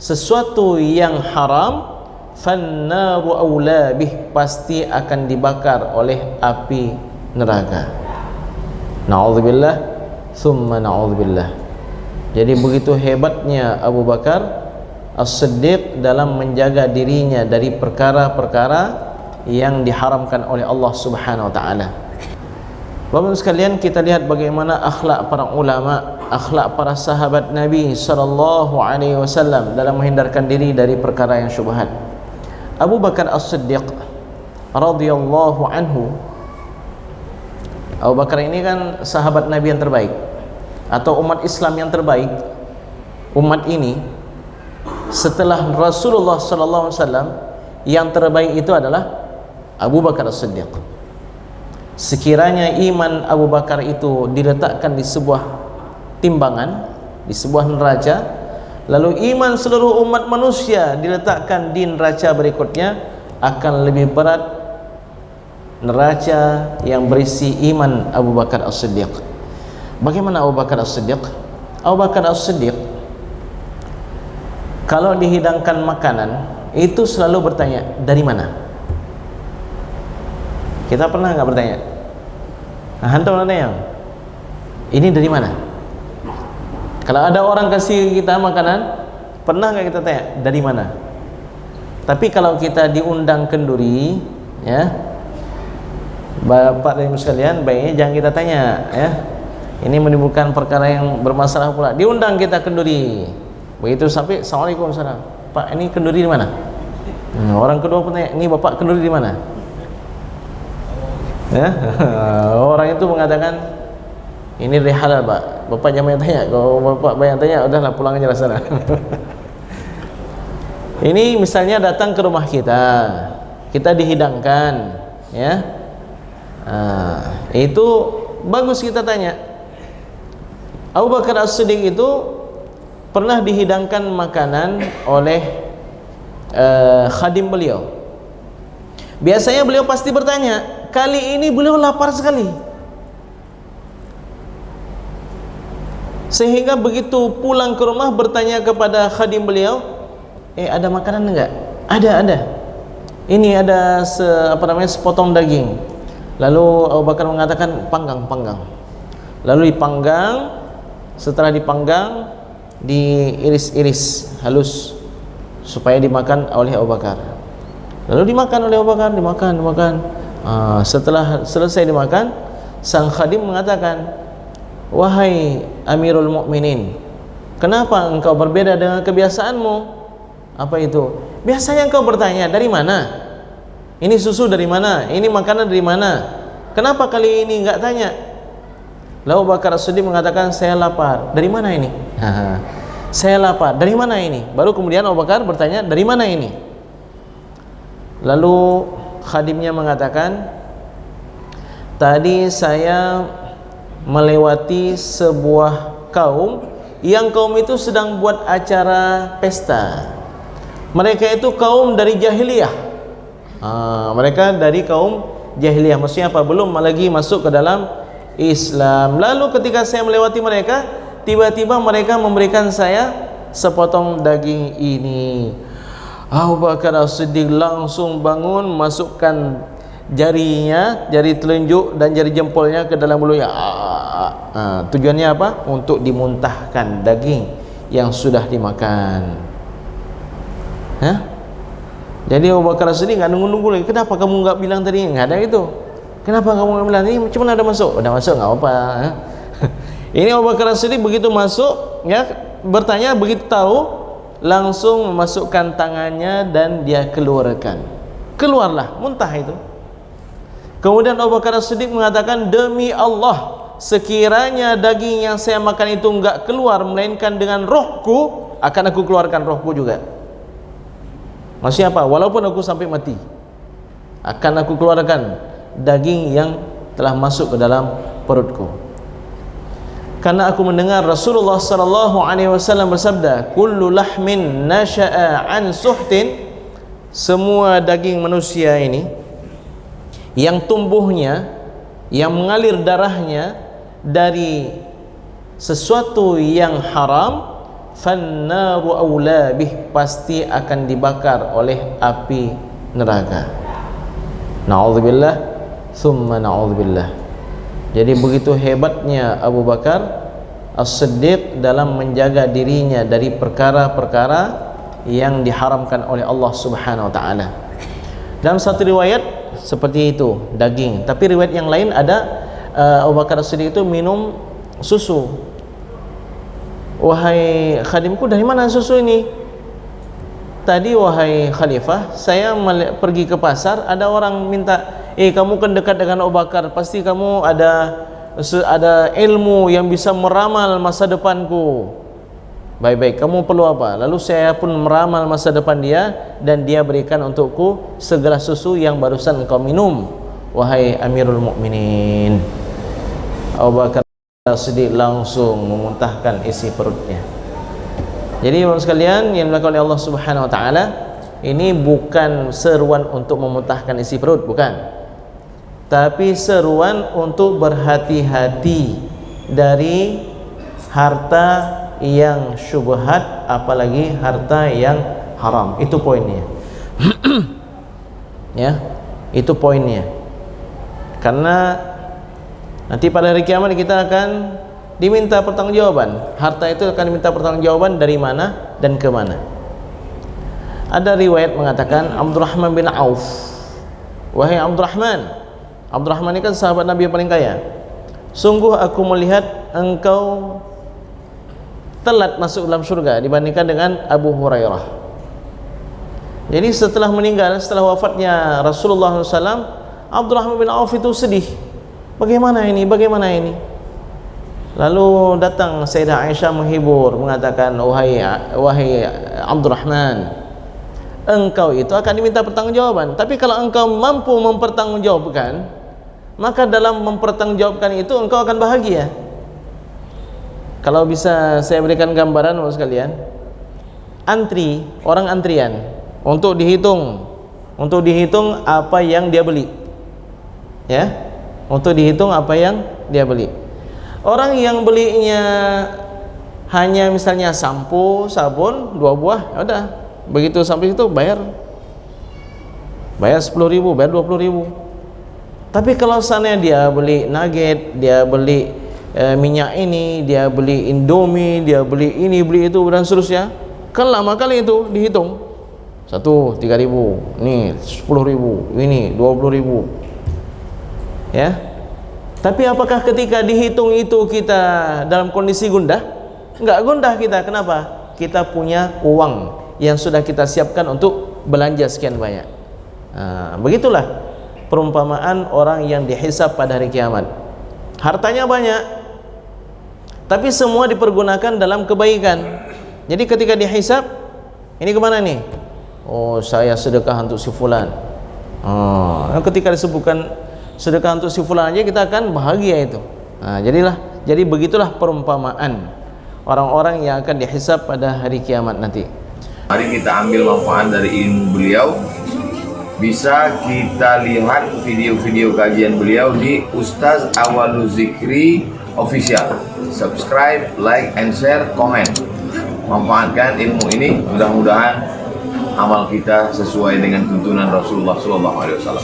sesuatu yang haram, fannaru aula bih, pasti akan dibakar oleh api neraka. Na'udzubillah, thumma na'udzubillah. Jadi begitu hebatnya Abu Bakar As-Siddiq dalam menjaga dirinya dari perkara-perkara yang diharamkan oleh Allah Subhanahu wa taala. Bapak-Ibu sekalian, kita lihat bagaimana akhlak para ulama, akhlak para sahabat Nabi sallallahu alaihi wasallam dalam menghindarkan diri dari perkara yang syubhat. Abu Bakar As-Siddiq radhiyallahu anhu, Abu Bakar ini kan sahabat Nabi yang terbaik atau umat Islam yang terbaik. Umat ini setelah Rasulullah sallallahu alaihi wasallam, yang terbaik itu adalah Abu Bakar As-Siddiq. Sekiranya iman Abu Bakar itu diletakkan di sebuah timbangan, di sebuah neraca, lalu iman seluruh umat manusia diletakkan di neraca berikutnya, akan lebih berat neraca yang berisi iman Abu Bakar As-Siddiq. Bagaimana Abu Bakar As-Siddiq? Abu Bakar As-Siddiq kalau dihidangkan makanan itu selalu bertanya, dari mana? Kita pernah nggak bertanya? Hantu mana yang? Ini dari mana? Kalau ada orang kasih kita makanan, pernah nggak kita tanya dari mana? Tapi kalau kita diundang kenduri, ya, Bapak dan Ibu sekalian, baiknya jangan kita tanya, ya. Ini menimbulkan perkara yang bermasalah pula. Diundang kita kenduri, begitu sampai, assalamualaikum warahmatullahi wabarakatuh. Pak, ini kenduri di mana? Orang kedua pun tanya, ini Bapak kenduri di mana? Ya, orang itu mengatakan, ini dari halal Pak. Bapak jangan banyak tanya. Kalau Bapak banyak tanya, udahlah pulang aja sana. Ini misalnya datang ke rumah kita dihidangkan, ya. Itu bagus kita tanya. Abu Bakar As-Siddiq itu pernah dihidangkan makanan oleh khadim beliau. Biasanya beliau pasti bertanya, kali ini beliau lapar sekali, sehingga begitu pulang ke rumah bertanya kepada khadim beliau, ada makanan enggak? Ada. Ini ada sepotong daging. Lalu Abu Bakar mengatakan, panggang. Lalu dipanggang. Setelah dipanggang, diiris-iris halus supaya dimakan oleh Abu Bakar. Lalu dimakan oleh Abu Bakar, dimakan. Setelah selesai dimakan, sang khadim mengatakan, wahai Amirul Mukminin, kenapa engkau berbeda dengan kebiasaanmu? Apa itu? Biasanya engkau bertanya, dari mana? Ini susu dari mana? Ini makanan dari mana? Kenapa kali ini enggak tanya? Lalu Abu Bakar As-Siddiq mengatakan, saya lapar. Dari mana ini? Saya lapar. Dari mana ini? Baru kemudian Abu Bakar bertanya, dari mana ini? Lalu khadimnya mengatakan, tadi saya melewati sebuah kaum yang kaum itu sedang buat acara pesta. Mereka itu kaum dari jahiliyah. Mereka dari kaum jahiliyah, maksudnya apa? Belum lagi masuk ke dalam Islam. Lalu ketika saya melewati mereka, tiba-tiba mereka memberikan saya sepotong daging ini. Abu Bakar As-Siddiq langsung bangun, masukkan jarinya, jari telunjuk dan jari jempolnya ke dalam mulutnya. Tujuannya apa? Untuk dimuntahkan daging yang sudah dimakan. Jadi Abu Bakar As-Siddiq nggak nunggu-nunggu lagi. Kenapa kamu nggak bilang tadi? Nggak ada itu. Kenapa kamu nggak bilang ini? Cuma ada masuk. Udah masuk nggak apa-apa. Ini Abu Bakar As-Siddiq begitu masuk, ya, bertanya, begitu tahu, langsung memasukkan tangannya dan dia keluarkan. Keluarlah, muntah itu. Kemudian Abu Bakar As-Siddiq mengatakan, demi Allah, sekiranya daging yang saya makan itu enggak keluar melainkan dengan rohku, akan aku keluarkan rohku juga. Maksudnya apa? Walaupun aku sampai mati, akan aku keluarkan daging yang telah masuk ke dalam perutku. Karena aku mendengar Rasulullah sallallahu alaihi wasallam bersabda, kullu lahmin nasha'a an suhtin, semua daging manusia ini yang tumbuhnya, yang mengalir darahnya dari sesuatu yang haram, fannaru aula bih, pasti akan dibakar oleh api neraka. Na'udzubillah, thumma na'udzubillah. Jadi begitu hebatnya Abu Bakar As-Siddiq dalam menjaga dirinya dari perkara-perkara yang diharamkan oleh Allah Subhanahu wa taala. Dalam satu riwayat seperti itu, daging. Tapi riwayat yang lain ada Abu Bakar As-Siddiq itu minum susu. Wahai khadimku, dari mana susu ini? Tadi wahai khalifah, saya pergi ke pasar, ada orang minta, kamu kan dekat dengan Abu Bakar, pasti kamu ada ilmu yang bisa meramal masa depanku. Baik-baik, kamu perlu apa? Lalu saya pun meramal masa depan dia, dan dia berikan untukku segelas susu yang barusan engkau minum, wahai Amirul Mukminin. Abu Bakar Siddiq langsung memuntahkan isi perutnya. Jadi bapak sekalian yang dilakukan oleh Allah Subhanahu wa taala, ini bukan seruan untuk memuntahkan isi perut, bukan, tapi seruan untuk berhati-hati dari harta yang syubhat, apalagi harta yang haram. Itu poinnya. Ya, itu poinnya. Karena nanti pada hari kiamat kita akan diminta pertanggungjawaban. Harta itu akan diminta pertanggungjawaban dari mana dan ke mana. Ada riwayat mengatakan Abdurrahman bin Auf, wahai Abdurrahman ini kan sahabat Nabi yang paling kaya, sungguh aku melihat engkau telat masuk dalam surga dibandingkan dengan Abu Hurairah. Jadi setelah meninggal, setelah wafatnya Rasulullah SAW, Abdurrahman bin Auf itu sedih. Bagaimana ini? Lalu datang Sayyidah Aisyah menghibur, mengatakan, wahai Abdurrahman, engkau itu akan diminta pertanggungjawaban. Tapi kalau engkau mampu mempertanggungjawabkan, maka dalam mempertanggungjawabkan itu engkau akan bahagia. Kalau bisa saya berikan gambaran Bapak sekalian, orang antrian untuk dihitung apa yang dia beli. Ya, untuk dihitung apa yang dia beli. Orang yang belinya hanya misalnya sampo, sabun 2 buah, ya udah, begitu sampai itu bayar 10.000, bayar 20.000. Tapi kalau sana dia beli nugget, dia beli minyak ini, dia beli Indomie, dia beli ini, beli itu, dan seterusnya, kan lama kali itu dihitung. 1 3.000, ini 10.000, ini 20.000. Ya. Tapi apakah ketika dihitung itu kita dalam kondisi gundah? Enggak gundah kita. Kenapa? Kita punya uang yang sudah kita siapkan untuk belanja sekian banyak. Nah, begitulah perumpamaan orang yang dihisab pada hari kiamat. Hartanya banyak, tapi semua dipergunakan dalam kebaikan. Jadi ketika dihisab, ini kemana nih? Oh, saya sedekah untuk si fulan. Ketika disebutkan sedekah untuk si fulan aja, kita akan bahagia itu. Jadi begitulah perumpamaan orang-orang yang akan dihisab pada hari kiamat nanti. Mari kita ambil manfaat dari ilmu beliau. Bisa kita lihat video-video kajian beliau di Ustaz Awwalu Zikri Official. Subscribe, like, and share, komen. Manfaatkan ilmu ini, mudah-mudahan amal kita sesuai dengan tuntunan Rasulullah SAW.